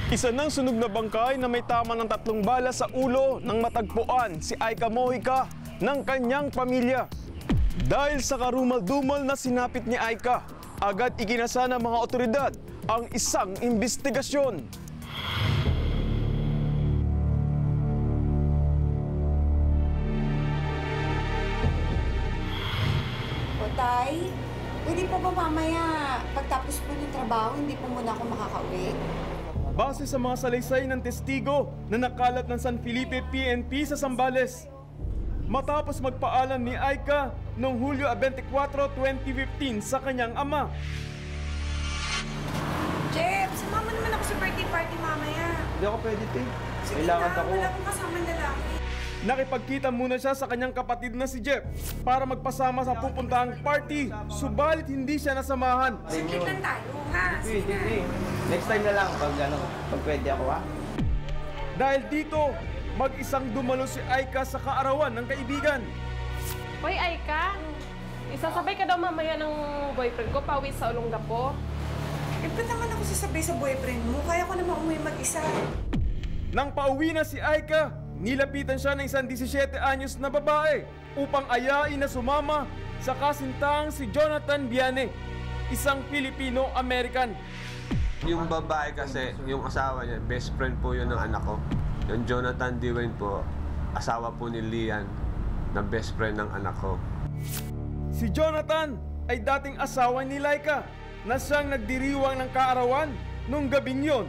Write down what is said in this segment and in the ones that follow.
Isa ng sunog na bangkay na may tama ng 3 bala sa ulo nang matagpuan si Aika Mojica ng kanyang pamilya. Dahil sa karumal-dumal na sinapit ni Aika, agad iginasa ng mga otoridad ang isang investigasyon. Tay, pwede po ba mamaya pagtapos po ng trabaho, hindi po muna ako makakauwi? Base sa mga salaysay ng testigo na nakalat ng San Felipe PNP sa Zambales, matapos magpaalam ni Aika noong Hulyo 24, 2015 sa kanyang ama. Jeff, sumama naman ako sa birthday party mamaya. Hindi ako pwede, te. Sige Kailangan na, ako. wala akong kasamang lalaki. Nakipagkita muna siya sa kanyang kapatid na si Jeff para magpasama sa pupuntahang party, subalit hindi siya nasamahan. Saglit lang tayo, ha? Sige Pwede, na. te. Next time na lang pag pwede ako, ha? Dahil dito, mag-isang dumalo si Aika sa kaarawan ng kaibigan. Hoy, Aika, isasabay ka daw mamaya ng boyfriend ko pauwi sa Olongapo. Eh, ba't naman ako sasabay sa boyfriend mo? Kaya ko naman umuwi mag-isa. Nang pauwi na si Aika, nilapitan siya ng isang 17 anyos na babae upang ayain na sumama sa kasintang si Jonathan Viane, isang Filipino-American. Yung babae kasi, yung asawa niya, best friend po yun ng anak ko. Yung Jonathan Dwayne po, asawa po ni Lian, na best friend ng anak ko. Si Jonathan ay dating asawa ni Laika na siyang nagdiriwang ng kaarawan nung gabing yon.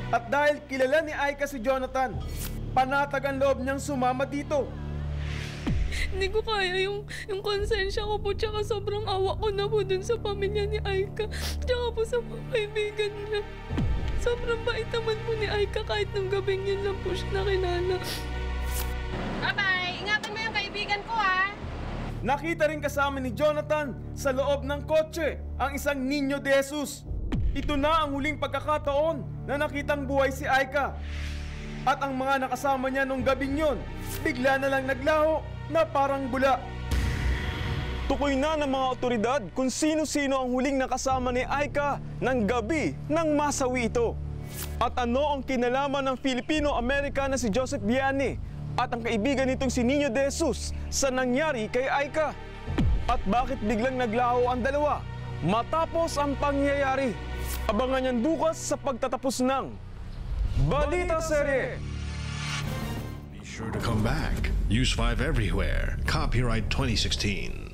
At dahil kilala ni Aika si Jonathan, panatag ang loob niyang sumama dito. Hindi ko kaya yung konsensya ko po, tsaka sobrang awa ko na po dun sa pamilya ni Aika, tsaka po sa mga kaibigan niya. Sobrang bait naman po ni Aika kahit nung gabing yun lang po siya nakilala. Bye-bye! Ingatan mo yung kaibigan ko, ha? Nakita rin kasama ni Jonathan sa loob ng kotse ang isang Niño de Jesus. Ito na ang huling pagkakataon na nakitang buhay si Aika. At ang mga nakasama niya nung gabing yon, bigla na lang naglaho na parang bula. Tukoy na ng mga otoridad kung sino-sino ang huling nakasama ni Aika ng gabi ng masawi ito. At ano ang kinalaman ng Filipino-American na si Joseph Viane at ang kaibigan nitong si Niño de Jesus sa nangyari kay Aika. At bakit biglang naglaho ang dalawa matapos ang pangyayari? Abangan yan bukas sa pagtatapos ng Balita Serye. Be sure to come back. Use 5 everywhere. Copyright 2016.